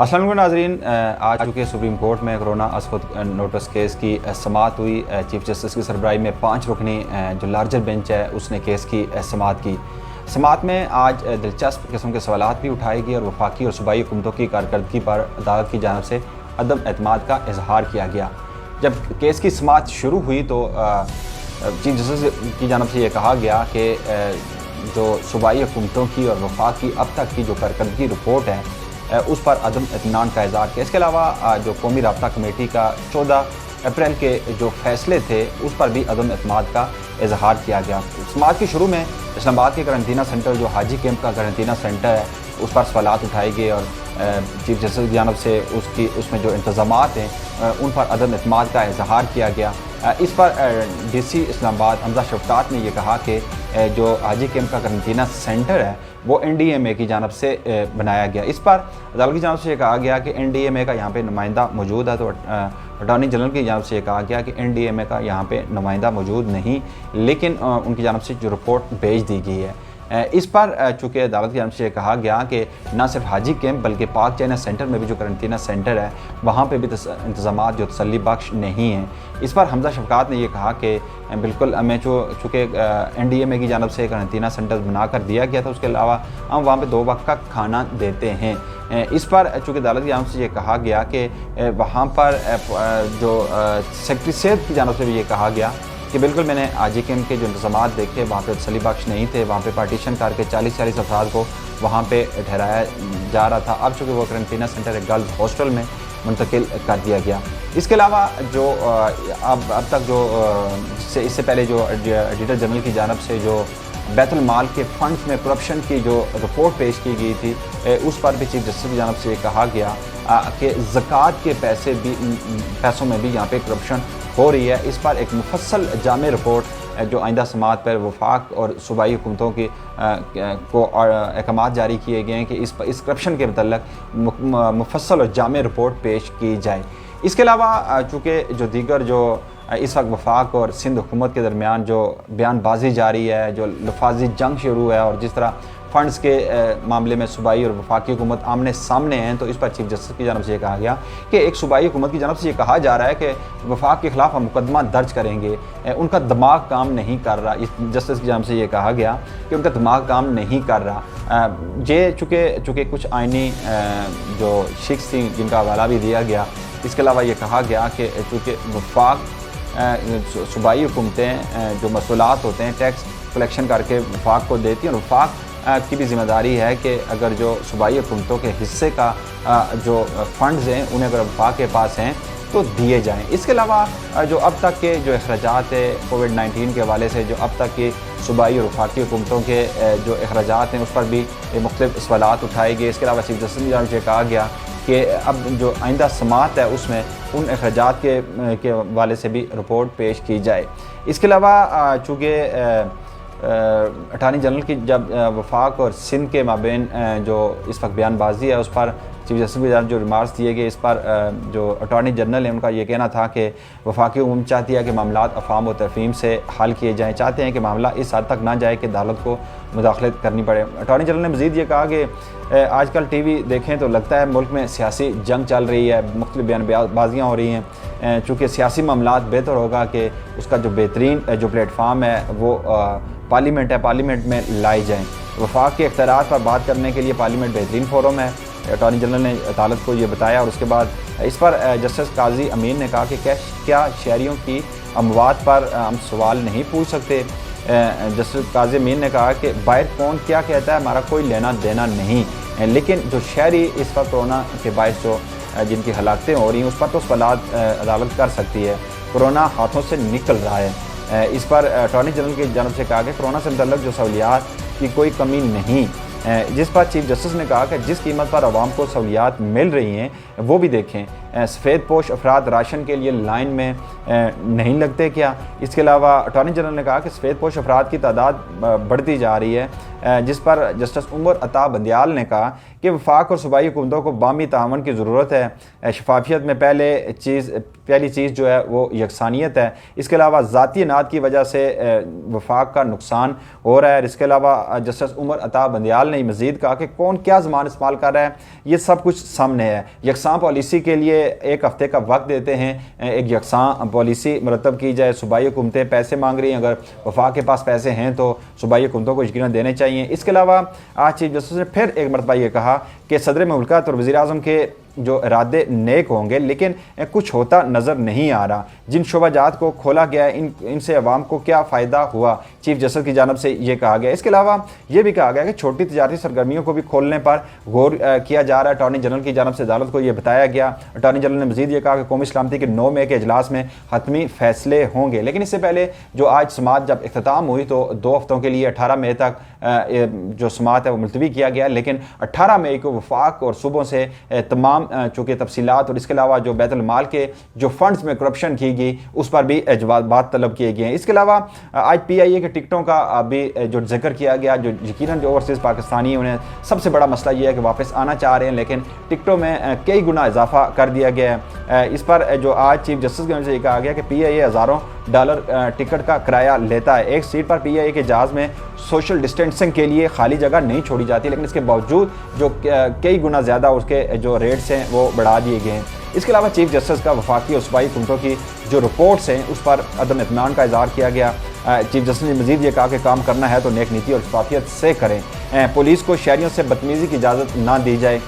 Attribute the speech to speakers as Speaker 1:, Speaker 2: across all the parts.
Speaker 1: السلام علیکم ناظرین، آج چونکہ سپریم کورٹ میں کرونا اسود نوٹس کیس کی سماعت ہوئی، چیف جسٹس کی سربراہی میں 5 رکنی جو لارجر بینچ ہے اس نے کیس کی سماعت کی۔ سماعت میں آج دلچسپ قسم کے سوالات بھی اٹھائے گئے اور وفاقی اور صوبائی حکومتوں کی کارکردگی پر عدالت کی جانب سے عدم اعتماد کا اظہار کیا گیا۔ جب کیس کی سماعت شروع ہوئی تو چیف جسٹس کی جانب سے یہ کہا گیا کہ جو صوبائی حکومتوں کی اور وفاق کی اب تک کی جو کارکردگی رپورٹ ہے اس پر عدم اطمینان کا اظہار کیا۔ اس کے علاوہ جو قومی رابطہ کمیٹی کا 14 اپریل کے جو فیصلے تھے اس پر بھی عدم اعتماد کا اظہار کیا گیا۔ سماعت کے شروع میں اسلام آباد کے قرنطینہ سینٹر جو حاجی کیمپ کا قرنطینہ سینٹر ہے اس پر سوالات اٹھائے گئے اور چیف جسٹس کی جانب سے اس میں جو انتظامات ہیں ان پر عدم اعتماد کا اظہار کیا گیا۔ اس پر ڈی سی اسلام آباد حمزہ شفقات نے یہ کہا کہ جو حاجی کیمپ کا قرنطینہ سینٹر ہے وہ NDMA کی جانب سے بنایا گیا۔ اس پر عدالت کی جانب سے یہ کہا گیا کہ NDMA کا یہاں پہ نمائندہ موجود ہے، تو اٹارنی جنرل کی جانب سے یہ کہا گیا کہ NDMA کا یہاں پہ نمائندہ موجود نہیں، لیکن ان کی جانب سے جو رپورٹ بھیج دی گئی ہے۔ اس پر چونکہ عدالت کی جانب سے یہ کہا گیا کہ نہ صرف حاجی کیمپ بلکہ پاک چائنا سینٹر میں بھی جو قرنطینہ سینٹر ہے وہاں پہ بھی انتظامات جو تسلی بخش نہیں ہیں۔ اس پر حمزہ شفقات نے یہ کہا کہ بالکل ہمیں چونکہ NDMA کی جانب سے قرنطینہ سینٹر بنا کر دیا گیا تھا، اس کے علاوہ ہم وہاں پہ 2 وقت کا کھانا دیتے ہیں۔ اس پر چونکہ عدالت کی جانب سے یہ کہا گیا کہ وہاں پر جو سیکرٹری صحت کی جانب سے بھی یہ کہا گیا کہ بالکل میں نے حاجی کیمپ کے جو انتظامات دیکھے وہاں پہ تسلی بخش نہیں تھے، وہاں پہ پارٹیشن کر کے 40 افراد کو وہاں پہ ٹھہرایا جا رہا تھا۔ اب چونکہ وہ قرنطینہ سینٹر ایک گرلز ہاسٹل میں منتقل کر دیا گیا۔ اس کے علاوہ جو اب تک جو اس سے پہلے جو ایڈیٹر جنرل کی جانب سے جو بیت المال کے فنڈز میں کرپشن کی جو رپورٹ پیش کی گئی تھی اس پر بھی چیف جسٹس کی جانب سے یہ کہا گیا کہ زکوٰۃ کے پیسوں میں بھی یہاں پہ کرپشن ہو رہی ہے۔ اس پر ایک مفصل جامع رپورٹ جو آئندہ سماعت پر وفاق اور صوبائی حکومتوں کو احکامات جاری کیے گئے ہیں کہ اس کرپشن کے متعلق مفصل اور جامع رپورٹ پیش کی جائے۔ اس کے علاوہ چونکہ جو دیگر جو اس وقت وفاق اور سندھ حکومت کے درمیان جو بیان بازی جاری ہے، جو لفاظی جنگ شروع ہے اور جس طرح فنڈز کے معاملے میں صوبائی اور وفاقی حکومت آمنے سامنے ہیں، تو اس پر چیف جسٹس کی جانب سے یہ کہا گیا کہ ایک صوبائی حکومت کی جانب سے یہ کہا جا رہا ہے کہ وفاق کے خلاف ہم مقدمہ درج کریں گے، ان کا دماغ کام نہیں کر رہا۔ جسٹس کی جانب سے یہ کہا گیا کہ ان کا دماغ کام نہیں کر رہا۔ یہ چونکہ کچھ آئینی جو شخص تھیں جن کا حوالہ بھی دیا گیا، اس کے علاوہ یہ کہا گیا کہ چونکہ وفاق صوبائی حکومتیں جو مسئولات ہوتے ہیں ٹیکس کلیکشن کر کے وفاق کو دیتی ہیں، اور وفاق کی بھی ذمہ داری ہے کہ اگر جو صوبائی حکومتوں کے حصے کا جو فنڈز ہیں انہیں اگر وفاق کے پاس ہیں تو دیے جائیں۔ اس کے علاوہ جو اب تک کے جو اخراجات ہے کووڈ-19 کے حوالے سے جو اب تک کی صوبائی اور وفاقی حکومتوں کے جو اخراجات ہیں اس پر بھی مختلف سوالات اٹھائے گئے۔ اس کے علاوہ چیف جسٹس کی جانب سے کہا گیا کہ اب جو آئندہ سماعت ہے اس میں ان اخراجات کے حوالے سے بھی رپورٹ پیش کی جائے۔ اس کے علاوہ چونکہ اٹارنی جنرل کی جب وفاق اور سندھ کے مابین جو اس وقت بیان بازی ہے اس پر چیف جسٹس کی جانب جو ریمارکس دیے گئے، اس پر جو اٹارنی جنرل ہیں ان کا یہ کہنا تھا کہ وفاقی حکومت چاہتی ہے کہ معاملات افہام و تفہیم سے حل کیے جائیں، چاہتے ہیں کہ معاملہ اس حد تک نہ جائے کہ عدالت کو مداخلت کرنی پڑے۔ اٹارنی جنرل نے مزید یہ کہا کہ آج کل ٹی وی دیکھیں تو لگتا ہے ملک میں سیاسی جنگ چل رہی ہے، مختلف بیان بازیاں ہو رہی ہیں، چونکہ سیاسی معاملات بہتر ہوگا کہ اس کا جو بہترین جو پلیٹ فارم ہے وہ پارلیمنٹ ہے، پارلیمنٹ میں لائے جائیں۔ وفاق کے اختیارات پر بات کرنے کے لیے پارلیمنٹ بہترین فورم ہے، اٹارنی جنرل نے عدالت کو یہ بتایا۔ اور اس کے بعد اس پر جسٹس قاضی امین نے کہا کہ کیا شہریوں کی اموات پر ہم سوال نہیں پوچھ سکتے؟ جسٹس قاضی امین نے کہا کہ باہر کون کیا کہتا ہے ہمارا کوئی لینا دینا نہیں، لیکن جو شہری اس وقت کورونا کے باعث جو جن کی ہلاکتیں ہو رہی ہیں اس پر تو سوالات عدالت کر سکتی ہے۔ کورونا ہاتھوں سے نکل رہا ہے۔ اس پر اٹارنی جنرل کی جانب سے کہا کہ کورونا سے متعلق جو سہولیات کی کوئی کمی نہیں، جس پر چیف جسٹس نے کہا کہ جس قیمت پر عوام کو سہولیات مل رہی ہیں وہ بھی دیکھیں۔ سفید پوش افراد راشن کے لیے لائن میں نہیں لگتے کیا؟ اس کے علاوہ اٹارنی جنرل نے کہا کہ سفید پوش افراد کی تعداد بڑھتی جا رہی ہے، جس پر جسٹس عمر عطا بندیال نے کہا کہ وفاق اور صوبائی حکومتوں کو باہمی تعاون کی ضرورت ہے۔ شفافیت میں پہلی چیز جو ہے وہ یکسانیت ہے۔ اس کے علاوہ ذاتی اناد کی وجہ سے وفاق کا نقصان ہو رہا ہے۔ اس کے علاوہ جسٹس عمر عطا بندیال نے مزید کہا کہ کون کیا زبان استعمال کر رہا ہے یہ سب کچھ سامنے ہے۔ یکساں پالیسی کے لیے 1 ہفتے کا وقت دیتے ہیں، ایک یکساں پالیسی مرتب کی جائے۔ صوبائی حکومتیں پیسے مانگ رہی ہیں، اگر وفاق کے پاس پیسے ہیں تو صوبائی حکومتوں کو یقیناً دینے چاہیے۔ اس کے علاوہ آج چیف جسٹس نے پھر ایک مرتبہ یہ کہا کہ صدر مملکت اور وزیر اعظم کے جو ارادے نیک ہوں گے لیکن کچھ ہوتا نظر نہیں آ رہا۔ جن شعبہ جات کو کھولا گیا ہے ان سے عوام کو کیا فائدہ ہوا، چیف جسٹس کی جانب سے یہ کہا گیا۔ اس کے علاوہ یہ بھی کہا گیا کہ چھوٹی تجارتی سرگرمیوں کو بھی کھولنے پر غور کیا جا رہا ہے۔ اٹارنی جنرل کی جانب سے عدالت کو یہ بتایا گیا۔ اٹارنی جنرل نے مزید یہ کہا کہ قومی سلامتی کے 9 مئی کے اجلاس میں حتمی فیصلے ہوں گے۔ لیکن اس سے پہلے جو آج سماعت جب اختتام ہوئی تو 2 ہفتوں کے لیے 18 مئی تک جو سماعت ہے وہ ملتوی کیا گیا، لیکن 18 مئی کو وفاق اور صوبوں سے تمام چونکہ تفصیلات اور اس کے علاوہ جو بیت المال کے جو فنڈز میں کرپشن کی گئی اس پر بھی جوابات طلب کیے گئے ہیں۔ اس کے علاوہ آج PIA کے ٹکٹوں کا بھی جو ذکر کیا گیا، جو یقیناً جو اوورسیز پاکستانی انہیں سب سے بڑا مسئلہ یہ ہے کہ واپس آنا چاہ رہے ہیں لیکن ٹکٹوں میں کئی گنا اضافہ کر دیا گیا ہے۔ اس پر جو آج چیف جسٹس کی وجہ سے یہ کہا گیا کہ PIA ہزاروں ڈالر ٹکٹ کا کرایہ لیتا ہے۔ ایک سیٹ پر PIA کے جہاز میں سوشل ڈسٹینسنگ کے لیے خالی جگہ نہیں چھوڑی جاتی، لیکن اس کے باوجود جو کئی گنا زیادہ اس کے جو ریٹس ہیں وہ بڑھا دیے گئے ہیں۔ اس کے علاوہ چیف جسٹس کا وفاقی اور صوبائی حکومتوں کی جو رپورٹس ہیں اس پر عدم اطمینان کا اظہار کیا گیا۔ چیف جسٹس نے مزید یہ کہا کہ کام کرنا ہے تو نیک نیتی اور شفافیت سے کریں۔ پولیس کو شہریوں سے بدتمیزی کی اجازت نہ دی جائے،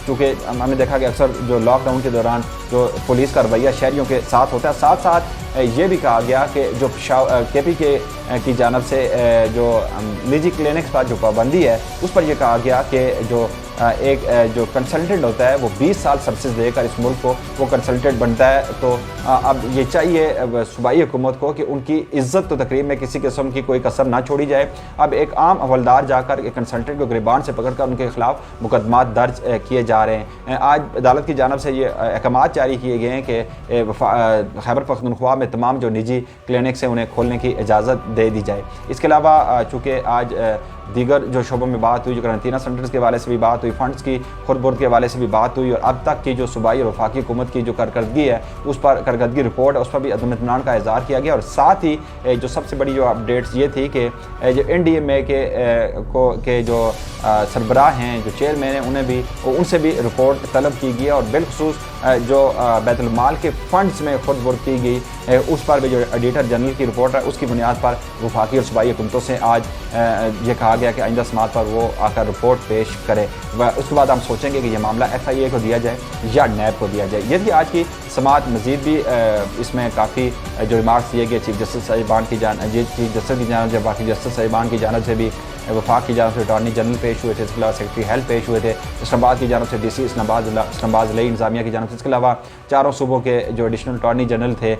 Speaker 1: چونکہ ہم نے دیکھا کہ اکثر جو لاک ڈاؤن کے دوران جو پولیس کا رویہ شہریوں کے ساتھ ہوتا ہے۔ ساتھ ساتھ یہ بھی کہا گیا کہ جو KP کی جانب سے جو نجی کلینکس پر جو پابندی ہے اس پر یہ کہا گیا کہ جو ایک جو کنسلٹنٹ ہوتا ہے وہ 20 سال سروسز دے کر اس ملک کو وہ کنسلٹنٹ بنتا ہے، تو اب یہ چاہیے صوبائی حکومت کو کہ ان کی عزت و تقریب میں کسی قسم کی کوئی کسر نہ چھوڑی جائے۔ اب ایک عام حوالدار جا کر کنسلٹنٹ کو گریبان سے پکڑ کر ان کے خلاف مقدمات درج کیے جا رہے ہیں۔ آج عدالت کی جانب سے یہ احکامات جاری کیے گئے ہیں کہ خیبر پختونخوا میں تمام جو نجی کلینکس ہیں انہیں کھولنے کی اجازت دے دی جائے۔ اس کے علاوہ چونکہ آج دیگر جو شعبوں میں بات ہوئی، جو قرنطینہ سینٹرز کے حوالے سے بھی بات ہوئی، فنڈز کی خرد برد کے حوالے سے بھی بات ہوئی، اور اب تک کی جو صوبائی اور وفاقی حکومت کی جو کارکردگی ہے اس پر کارکردگی رپورٹ ہے اس پر بھی عدم اطمینان کا اظہار کیا گیا۔ اور ساتھ ہی جو سب سے بڑی جو اپڈیٹس یہ تھی کہ جو NDMA کے جو سربراہ ہیں، جو چیئرمین ہیں، ان سے بھی رپورٹ طلب کی گئی ہے، اور بالخصوص جو بیت المال کے فنڈز میں خرد برد کی گئی اس پر بھی جو ایڈیٹر جنرل کی رپورٹ ہے اس کی بنیاد پر وفاقی اور صوبائی حکومتوں سے آج یہ کہا گیا کہ آئندہ سماعت پر وہ آ کر رپورٹ پیش کرے۔ اس کے بعد ہم سوچیں گے کہ یہ معاملہ FIA کو دیا جائے یا نیب کو دیا جائے۔ یہ تھی آج کی سماعت۔ مزید بھی اس میں کافی جو ریمارکس دیے گئے چیف جسٹس صاحبان کی جانب سے، باقی جسٹس صاحبان کی جانب سے بھی، وفاق کی جانب سے اٹارنی جنرل پیش ہوئے تھے، اس کے علاوہ سیکرٹری ہیلتھ پیش ہوئے تھے، اسلام آباد کی جانب سے DC اسلام آباد ضلعی انتظامیہ کی جانب سے، اس کے علاوہ چاروں صوبوں کے جو ایڈیشنل اٹارنی جنرل تھے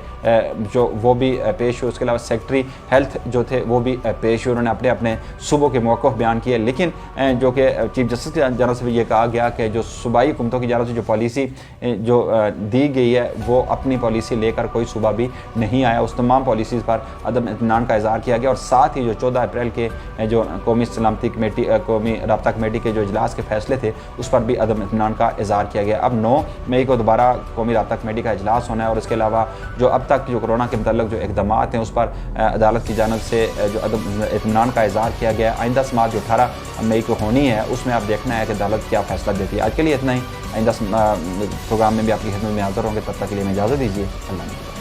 Speaker 1: جو وہ بھی پیش ہوئے، اس کے علاوہ سیکرٹری ہیلتھ جو تھے وہ بھی پیش ہوئے، انہوں نے اپنے صوبوں کے موقف بیان کیے۔ لیکن جو کہ چیف جسٹس کی جانب سے بھی یہ کہا گیا کہ جو صوبائی حکومتوں کی جانب سے جو پالیسی جو دی گئی ہے وہ اپنی پالیسی لے کر کوئی صوبہ بھی نہیں آیا، اس تمام پالیسیز پر عدم اطمینان کا اظہار کیا گیا۔ اور ساتھ ہی جو 14 اپریل کے جو قومی سلامتی کمیٹی، قومی رابطہ کمیٹی کے جو اجلاس کے فیصلے تھے اس پر بھی عدم اطمینان کا اظہار کیا گیا۔ اب 9 مئی کو دوبارہ قومی رابطہ کمیٹی کا اجلاس ہونا ہے، اور اس کے علاوہ جو اب تک جو کورونا کے متعلق جو اقدامات ہیں اس پر عدالت کی جانب سے جو عدم اطمینان کا اظہار کیا گیا ہے۔ آئندہ سماعت جو 18 مئی کو ہونی ہے اس میں آپ دیکھنا ہے کہ عدالت کیا فیصلہ دیتی ہے۔ آج کے لیے اتنا ہی، آئندہ پروگرام میں بھی آپ کی خدمت میں حاضر ہوں گے، تب تک کے لیے میں اجازت دیجیے۔ اللہ حافظ۔